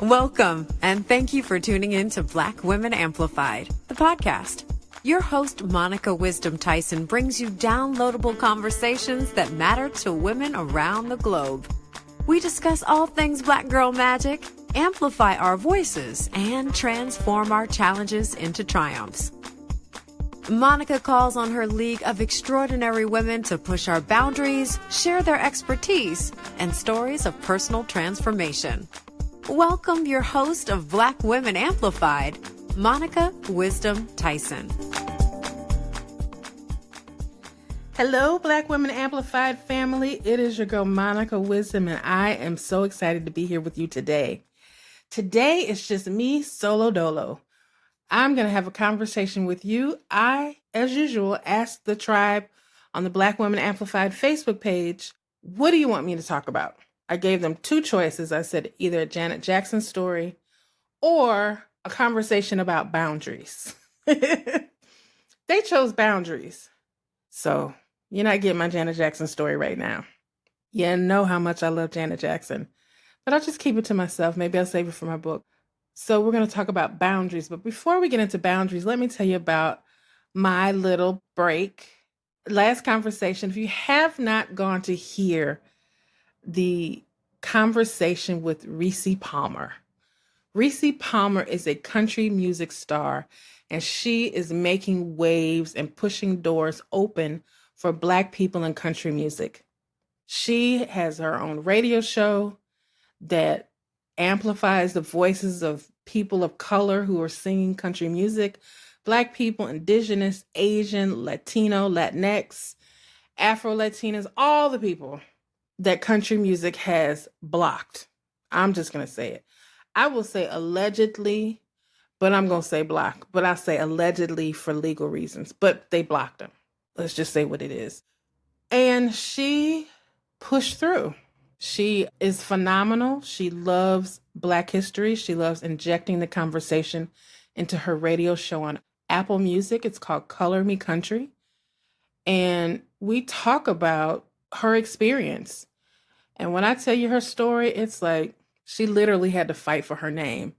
Welcome, and thank you for tuning in to Black Women Amplified, the podcast. Your host, Monica Wisdom Tyson, brings you downloadable conversations that matter to women around the globe. We discuss all things Black girl magic, amplify our voices, and transform our challenges into triumphs. Monica calls on her league of extraordinary women to push our boundaries, share their expertise, and stories of personal transformation. Welcome your host of Black Women Amplified, Monica Wisdom Tyson. Hello, Black Women Amplified family. It is your girl, Monica Wisdom, and I am so excited to be here with you today. Today, it's just me, solo dolo. I'm going to have a conversation with you. I, as usual, asked the tribe on the Black Women Amplified Facebook page, what do you want me to talk about? I gave them two choices. I said either a Janet Jackson story or a conversation about boundaries. They chose boundaries. So you're not getting my Janet Jackson story right now. You know how much I love Janet Jackson, but I'll just keep it to myself. Maybe I'll save it for my book. So we're going to talk about boundaries. But before we get into boundaries, let me tell you about my little break. Last conversation, if you have not gone to hear the conversation with Reese Palmer. Reese Palmer is a country music star, and she is making waves and pushing doors open for Black people in country music. She has her own radio show that amplifies the voices of people of color who are singing country music, Black people, Indigenous, Asian, Latino, Latinx, Afro-Latinas, all the people that country music has blocked. I'm just going to say it. I will say allegedly, but I'm going to say blocked. But I say allegedly for legal reasons. But they blocked them. Let's just say what it is. And she pushed through. She is phenomenal. She loves Black history. She loves injecting the conversation into her radio show on Apple Music. It's called Color Me Country. And we talk about her experience. And when I tell you her story, it's like she literally had to fight for her name.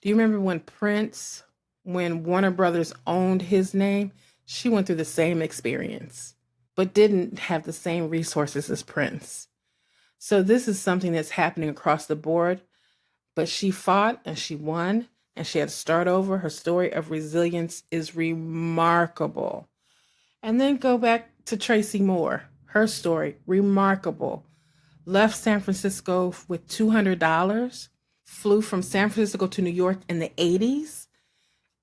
Do you remember when Prince, when Warner Brothers owned his name, she went through the same experience, but didn't have the same resources as Prince. So this is something that's happening across the board, but she fought and she won and she had to start over. Her story of resilience is remarkable. And then go back to Tracy Moore. Her story, remarkable. Left San Francisco with $200, flew from San Francisco to New York in the 80s,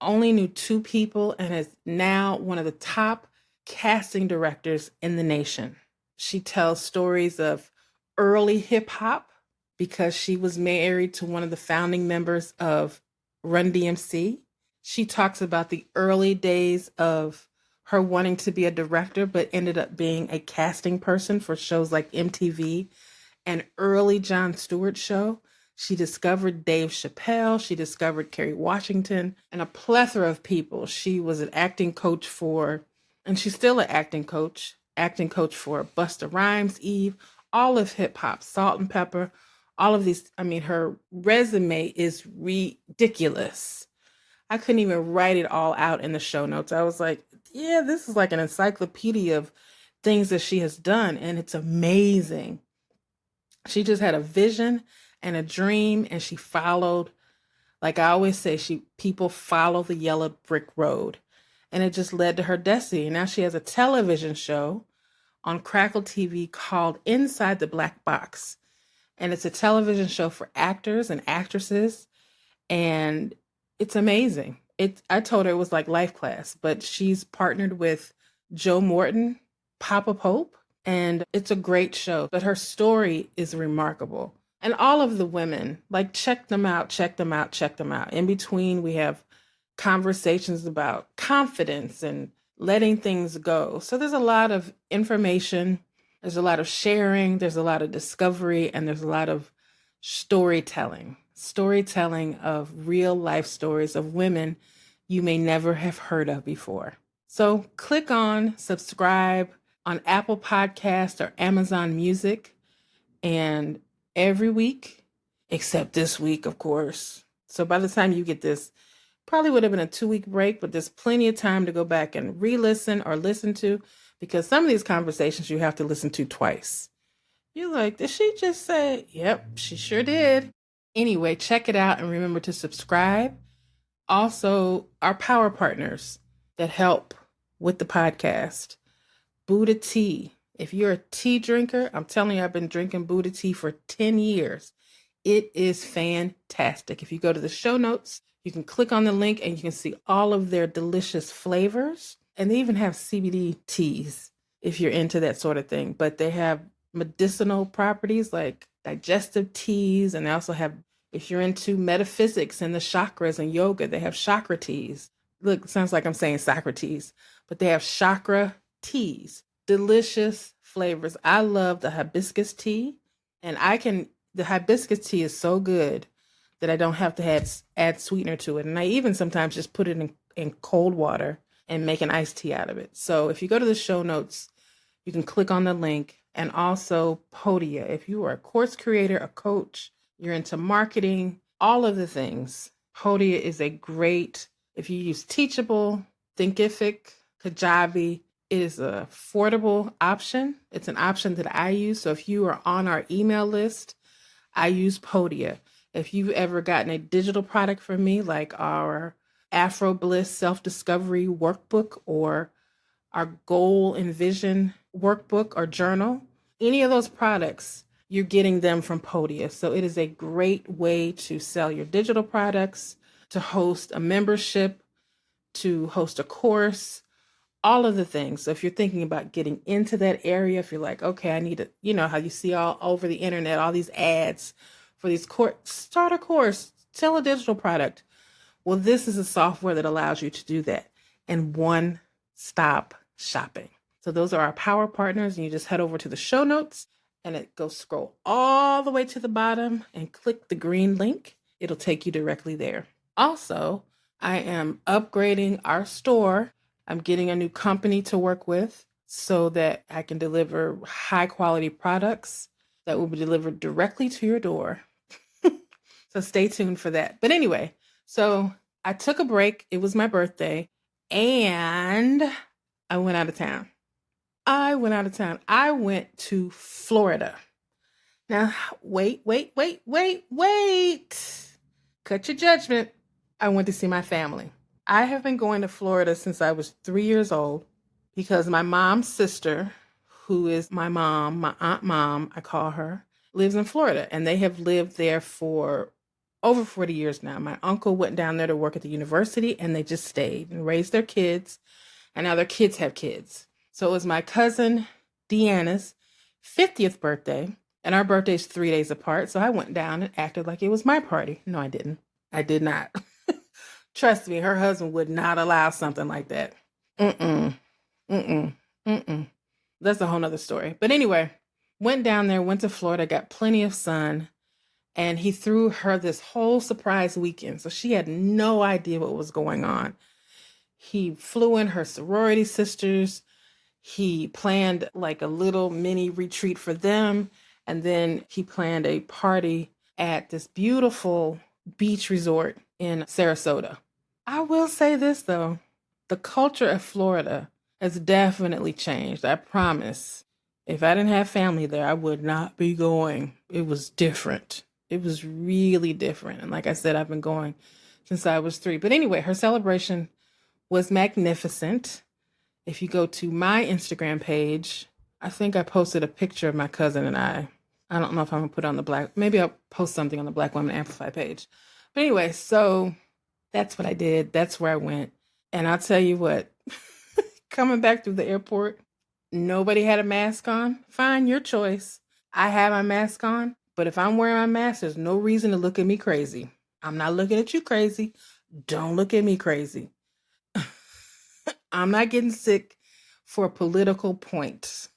only knew two people, and is now one of the top casting directors in the nation. She tells stories of early hip hop because she was married to one of the founding members of Run DMC. She talks about the early days of her wanting to be a director, but ended up being a casting person for shows like MTV and early Jon Stewart show. She discovered Dave Chappelle. She discovered Kerry Washington and a plethora of people. She was an acting coach for, and she's still an acting coach for Busta Rhymes, Eve, all of hip hop, Salt and Pepper, all of these. I mean, her resume is ridiculous. I couldn't even write it all out in the show notes. I was like, yeah, this is like an encyclopedia of things that she has done, and it's amazing. She just had a vision and a dream, and she followed, like I always say, people follow the yellow brick road, and it just led to her destiny. Now she has a television show on Crackle TV called Inside the Black Box, and it's a television show for actors and actresses, and it's amazing. I told her it was like life class, but she's partnered with Joe Morton, Papa Pope, and it's a great show. But her story is remarkable. And all of the women, like, check them out. In between, we have conversations about confidence and letting things go. So there's a lot of information. There's a lot of sharing. There's a lot of discovery. And there's a lot of storytelling of real life stories of women you may never have heard of before. So click on subscribe on Apple Podcast or Amazon Music. And every week except this week, of course. So by the time you get this, probably would have been a 2-week break, but there's plenty of time to go back and re-listen or listen to, because some of these conversations you have to listen to twice. You're like, did she just say? Yep, she sure did. Anyway, check it out and remember to subscribe. Also, our power partners that help with the podcast. Buddha tea. If you're a tea drinker, I'm telling you, I've been drinking Buddha tea for 10 years. It is fantastic. If you go to the show notes, you can click on the link and you can see all of their delicious flavors. And they even have CBD teas if you're into that sort of thing. But they have medicinal properties like digestive teas. And they also have, if you're into metaphysics and the chakras and yoga, they have chakra teas. Look, it sounds like I'm saying Socrates, but they have chakra teas. Delicious flavors. I love the hibiscus tea. And the hibiscus tea is so good that I don't have to add sweetener to it. And I even sometimes just put it in cold water and make an iced tea out of it. So if you go to the show notes, you can click on the link. And also Podia. If you are a course creator, a coach, you're into marketing, all of the things, Podia is a great, if you use Teachable, Thinkific, Kajabi, it is an affordable option. It's an option that I use. So if you are on our email list, I use Podia. If you've ever gotten a digital product from me, like our Afro Bliss Self-Discovery Workbook or our Goal and Vision Workbook or Journal, any of those products, you're getting them from Podia. So it is a great way to sell your digital products, to host a membership, to host a course, all of the things. So if you're thinking about getting into that area, if you're like, okay, I need to, you know, how you see all over the internet, all these ads for these start a course, sell a digital product. Well, this is a software that allows you to do that in one-stop shopping. So those are our power partners, and you just head over to the show notes and scroll all the way to the bottom and click the green link. It'll take you directly there. Also, I am upgrading our store. I'm getting a new company to work with so that I can deliver high quality products that will be delivered directly to your door. So stay tuned for that. But anyway, so I took a break. It was my birthday and I went out of town. I went to Florida. Now, wait. Cut your judgment. I went to see my family. I have been going to Florida since I was 3 years old because my mom's sister, who is my mom, my aunt mom, I call her, lives in Florida. And they have lived there for over 40 years now. My uncle went down there to work at the university and they just stayed and raised their kids. And now their kids have kids. So it was my cousin Deanna's 50th birthday. And our birthday's 3 days apart. So I went down and acted like it was my party. No, I didn't. I did not. Trust me, her husband would not allow something like that. That's a whole nother story. But anyway, went down there, went to Florida, got plenty of sun. And he threw her this whole surprise weekend. So she had no idea what was going on. He flew in her sorority sisters. He planned like a little mini retreat for them. And then he planned a party at this beautiful beach resort in Sarasota. I will say this, though. The culture of Florida has definitely changed. I promise. If I didn't have family there, I would not be going. It was different. It was really different. And like I said, I've been going since I was 3. But anyway, her celebration was magnificent. If you go to my Instagram page, I think I posted a picture of my cousin and I. I don't know if I'm going to put it on maybe I'll post something on the Black Women Amplify page. But anyway, so that's what I did. That's where I went. And I'll tell you what, coming back through the airport, nobody had a mask on. Fine, your choice. I have my mask on, but if I'm wearing my mask, there's no reason to look at me crazy. I'm not looking at you crazy. Don't look at me crazy. I'm not getting sick for political points.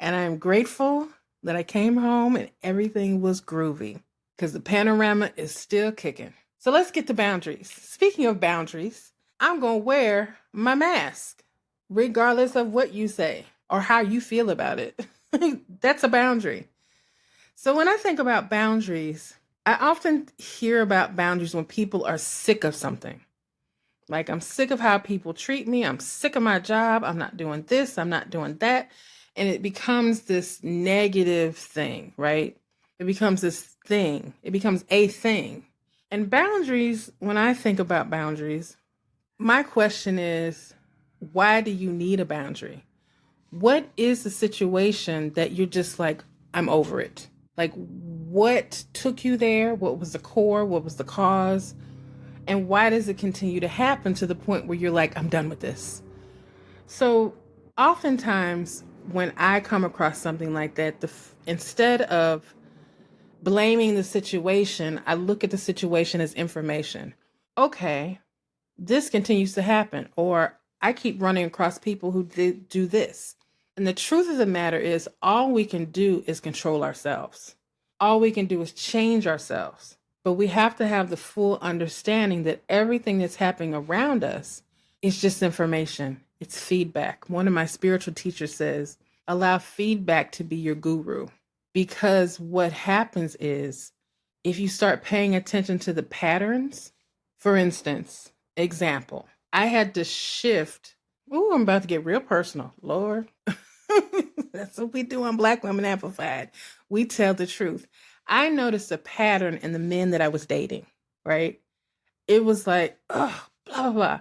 And I'm grateful that I came home and everything was groovy because the panorama is still kicking. So let's get to boundaries. Speaking of boundaries, I'm going to wear my mask regardless of what you say or how you feel about it. That's a boundary. So when I think about boundaries, I often hear about boundaries when people are sick of something. Like, I'm sick of how people treat me. I'm sick of my job. I'm not doing this. I'm not doing that. And it becomes this negative thing, right? It becomes this thing. It becomes a thing. And boundaries, when I think about boundaries, my question is, why do you need a boundary? What is the situation that you're just like, I'm over it? Like, what took you there? What was the core? What was the cause? And why does it continue to happen to the point where you're like, I'm done with this? So oftentimes when I come across something like that, instead of blaming the situation, I look at the situation as information. Okay, this continues to happen, or I keep running across people who do this. And the truth of the matter is, all we can do is control ourselves. All we can do is change ourselves. But we have to have the full understanding that everything that's happening around us is just information. It's feedback. One of my spiritual teachers says, allow feedback to be your guru. Because what happens is, if you start paying attention to the patterns, for instance, example, I had to shift. Ooh, I'm about to get real personal. Lord. That's what we do on Black Women Amplified. We tell the truth. I noticed a pattern in the men that I was dating, right? It was like, oh, blah, blah, blah.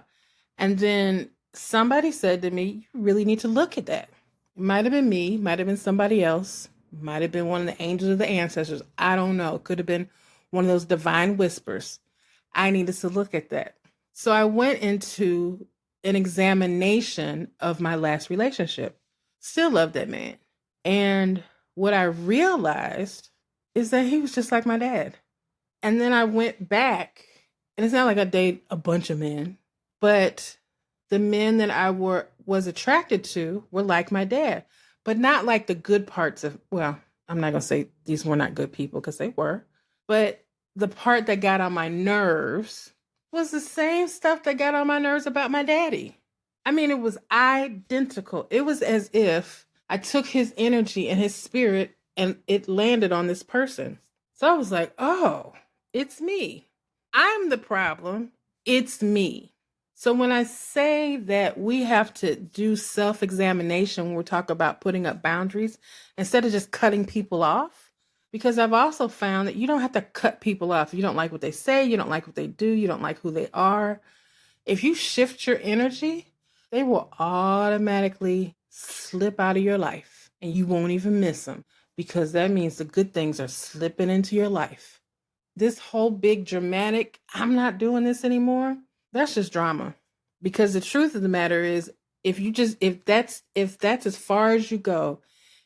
And then somebody said to me, you really need to look at that. It might have been me, might have been somebody else, might have been one of the angels of the ancestors. I don't know. It could have been one of those divine whispers. I needed to look at that. So I went into an examination of my last relationship. Still love that man. And what I realized is that he was just like my dad. And then I went back, and it's not like I date a bunch of men, but the men that I was attracted to were like my dad, but not like the good parts of, well, I'm not going to say these were not good people, because they were, but the part that got on my nerves was the same stuff that got on my nerves about my daddy. I mean, it was identical. It was as if I took his energy and his spirit and it landed on this person. So I was like, oh, it's me. I'm the problem. It's me. So when I say that we have to do self-examination when we talk about putting up boundaries, instead of just cutting people off, because I've also found that you don't have to cut people off. You don't like what they say, you don't like what they do, you don't like who they are. If you shift your energy, they will automatically slip out of your life and you won't even miss them, because that means the good things are slipping into your life. This whole big dramatic, I'm not doing this anymore, that's just drama. Because the truth of the matter is, if that's as far as you go,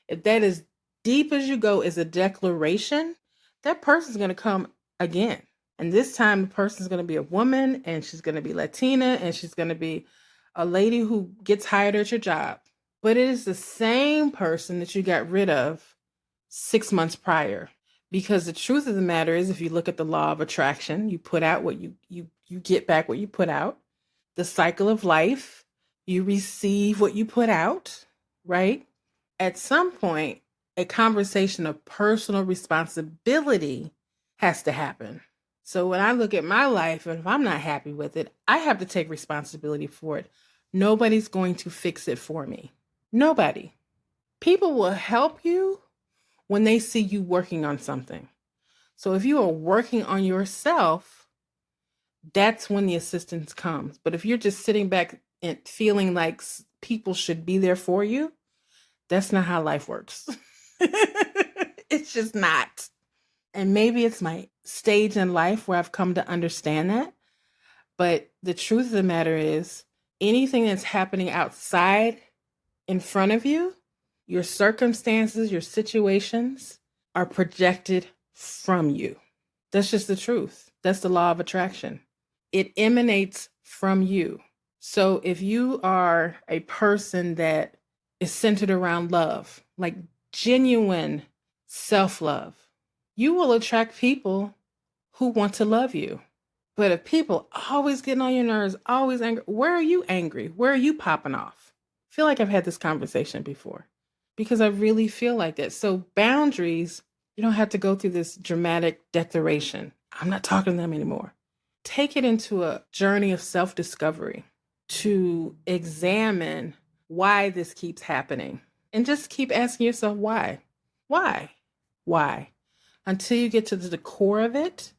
if that as deep as you go is a declaration, that person's going to come again. And this time the person's going to be a woman, and she's going to be Latina, and she's going to be a lady who gets hired at your job. But it is the same person that you got rid of 6 months prior. Because the truth of the matter is, if you look at the law of attraction, you put out what you get back what you put out. The cycle of life, you receive what you put out, right? At some point, a conversation of personal responsibility has to happen. So when I look at my life, and if I'm not happy with it, I have to take responsibility for it. Nobody's going to fix it for me. Nobody. People will help you when they see you working on something. So if you are working on yourself, that's when the assistance comes. But if you're just sitting back and feeling like people should be there for you, that's not how life works. It's just not. And maybe it's my stage in life where I've come to understand that. But the truth of the matter is, anything that's happening outside in front of you, your circumstances, your situations, are projected from you. That's just the truth. That's the law of attraction. It emanates from you. So if you are a person that is centered around love, like genuine self-love, you will attract people who want to love you. But if people always getting on your nerves, always angry, where are you angry? Where are you popping off? I feel like I've had this conversation before, because I really feel like that. So boundaries You don't have to go through this dramatic declaration. I'm not talking to them anymore. Take it into a journey of self-discovery to examine why this keeps happening. And just keep asking yourself why. Why? Why? Until you get to the core of it.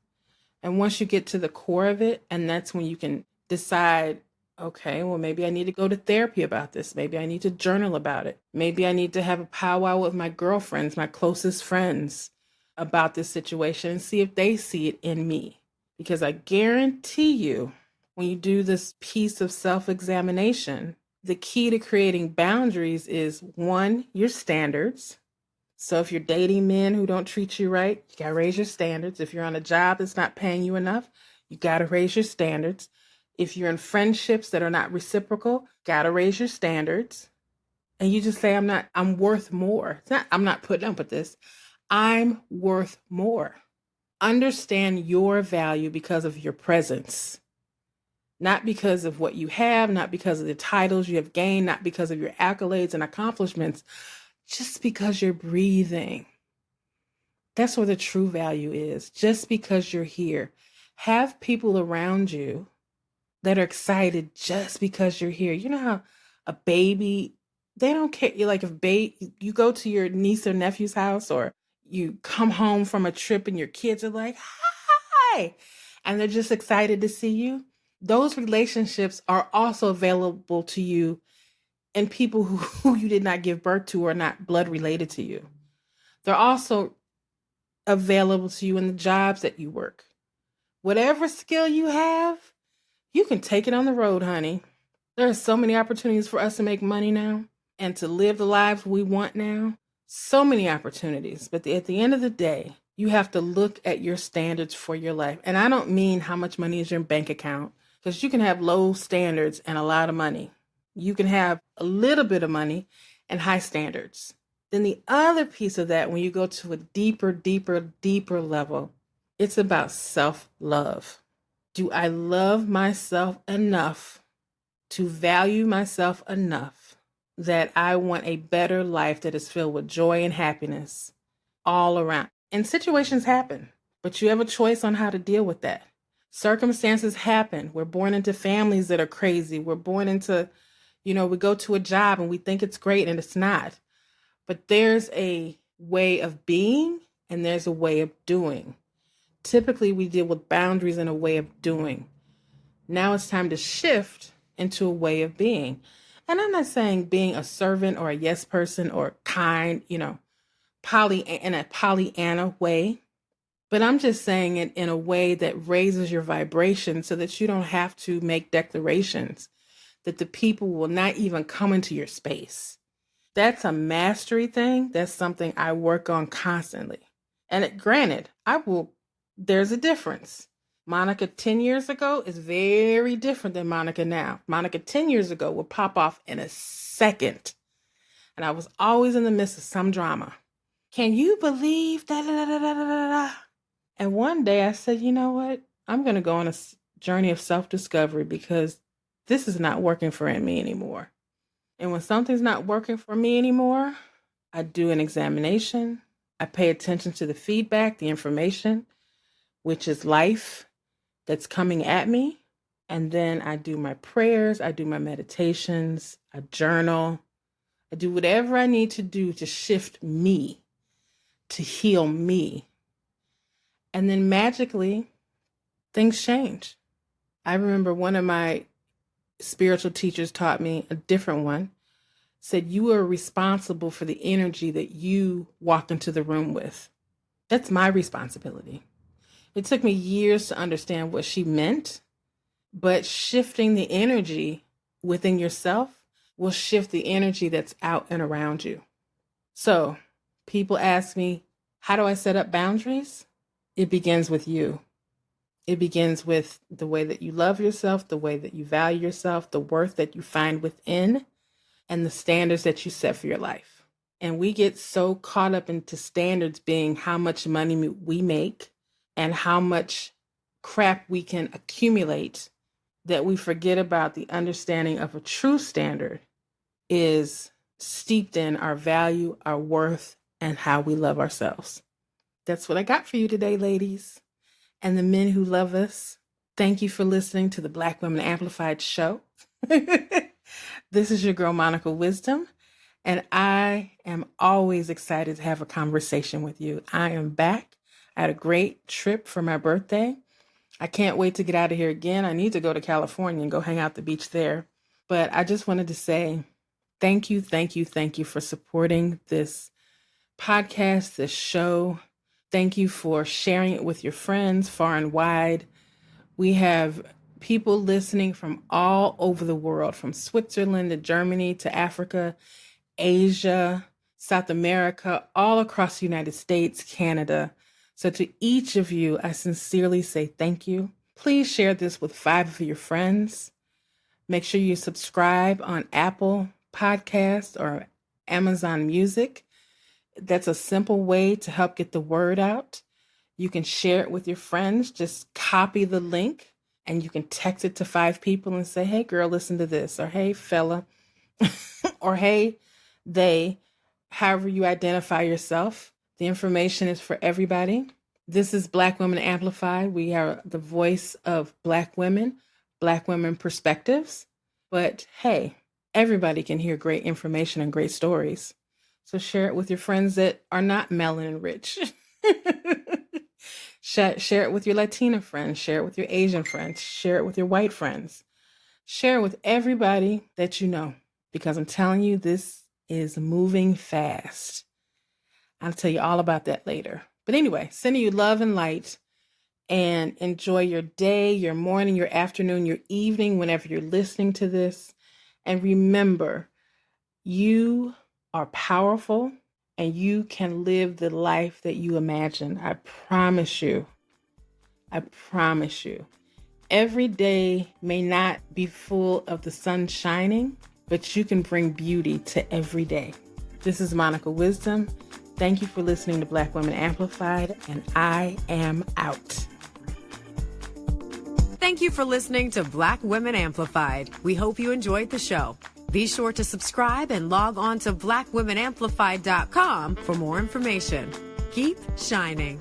And once you get to the core of it, and that's when you can decide, okay, well, maybe I need to go to therapy about this. Maybe I need to journal about it. Maybe I need to have a powwow with my girlfriends, my closest friends about this situation and see if they see it in me. Because I guarantee you, when you do this piece of self-examination, the key to creating boundaries is, one, your standards. So if you're dating men who don't treat you right, you got to raise your standards. If you're on a job that's not paying you enough, you got to raise your standards. If you're in friendships that are not reciprocal, got to raise your standards. And you just say, I'm worth more. It's not, I'm not putting up with this. I'm worth more. Understand your value because of your presence. Not because of what you have, not because of the titles you have gained, not because of your accolades and accomplishments, just because you're breathing. That's where the true value is. Just because you're here. Have people around you that are excited just because you're here. You know how a baby, they don't care. You're like, you go to your niece or nephew's house, or you come home from a trip and your kids are like, hi, and they're just excited to see you. Those relationships are also available to you in people who you did not give birth to or not blood related to you. They're also available to you in the jobs that you work. Whatever skill you have, you can take it on the road, honey. There are so many opportunities for us to make money now and to live the lives we want now. So many opportunities. But at the end of the day, you have to look at your standards for your life. And I don't mean how much money is in your bank account, because you can have low standards and a lot of money. You can have a little bit of money and high standards. Then the other piece of that, when you go to a deeper level, it's about self-love. Do I love myself enough to value myself enough that I want a better life that is filled with joy and happiness all around? And situations happen, but you have a choice on how to deal with that. Circumstances happen. We're born into families that are crazy. We're born into, we go to a job and we think it's great and it's not. But there's a way of being and there's a way of doing. Typically, we deal with boundaries in a way of doing. Now it's time to shift into a way of being. And I'm not saying being a servant or a yes person or kind, in a Pollyanna way. But I'm just saying it in a way that raises your vibration so that you don't have to make declarations, that the people will not even come into your space. That's a mastery thing. That's something I work on constantly. And granted, there's a difference. Monica 10 years ago is very different than Monica now. Monica 10 years ago would pop off in a second. And I was always in the midst of some drama. Can you believe that? And one day I said, you know what? I'm going to go on a journey of self-discovery because this is not working for me anymore. And when something's not working for me anymore, I do an examination. I pay attention to the feedback, the information, which is life that's coming at me. And then I do my prayers, I do my meditations, I journal, I do whatever I need to do to shift me, to heal me. And then magically, things change. I remember one of my spiritual teachers taught me, a different one, said you are responsible for the energy that you walk into the room with. That's my responsibility. It took me years to understand what she meant, but shifting the energy within yourself will shift the energy that's out and around you. So people ask me, how do I set up boundaries? It begins with you. It begins with the way that you love yourself, the way that you value yourself, the worth that you find within, and the standards that you set for your life. And we get so caught up into standards being how much money we make and how much crap we can accumulate that we forget about the understanding of a true standard is steeped in our value, our worth, and how we love ourselves. That's what I got for you today, ladies. And the men who love us, thank you for listening to the Black Women Amplified show. This is your girl, Monica Wisdom, and I am always excited to have a conversation with you. I am back. I had a great trip for my birthday. I can't wait to get out of here again. I need to go to California and go hang out at the beach there. But I just wanted to say thank you for supporting this podcast, this show. Thank you for sharing it with your friends far and wide. We have people listening from all over the world, from Switzerland to Germany to Africa, Asia, South America, all across the United States, Canada. So to each of you, I sincerely say thank you. Please share this with 5 of your friends. Make sure you subscribe on Apple Podcasts or Amazon Music. That's a simple way to help get the word out. You can share it with your friends. Just copy the link and you can text it to 5 people and say, hey, girl, listen to this. Or hey, fella. Or hey, they. However you identify yourself. The information is for everybody. This is Black Women Amplified. We are the voice of Black women perspectives. But hey, everybody can hear great information and great stories. So share it with your friends that are not melanin rich. Share it with your Latina friends. Share it with your Asian friends. Share it with your white friends. Share it with everybody that you know. Because I'm telling you, this is moving fast. I'll tell you all about that later. But anyway, sending you love and light, and enjoy your day, your morning, your afternoon, your evening, whenever you're listening to this. And remember, you are powerful and you can live the life that you imagine. I promise you. Every day may not be full of the sun shining, but you can bring beauty to every day. This is Monica Wisdom. Thank you for listening to Black Women Amplified, and I am out. Thank you for listening to Black Women Amplified. We hope you enjoyed the show. Be sure to subscribe and log on to blackwomenamplified.com for more information. Keep shining.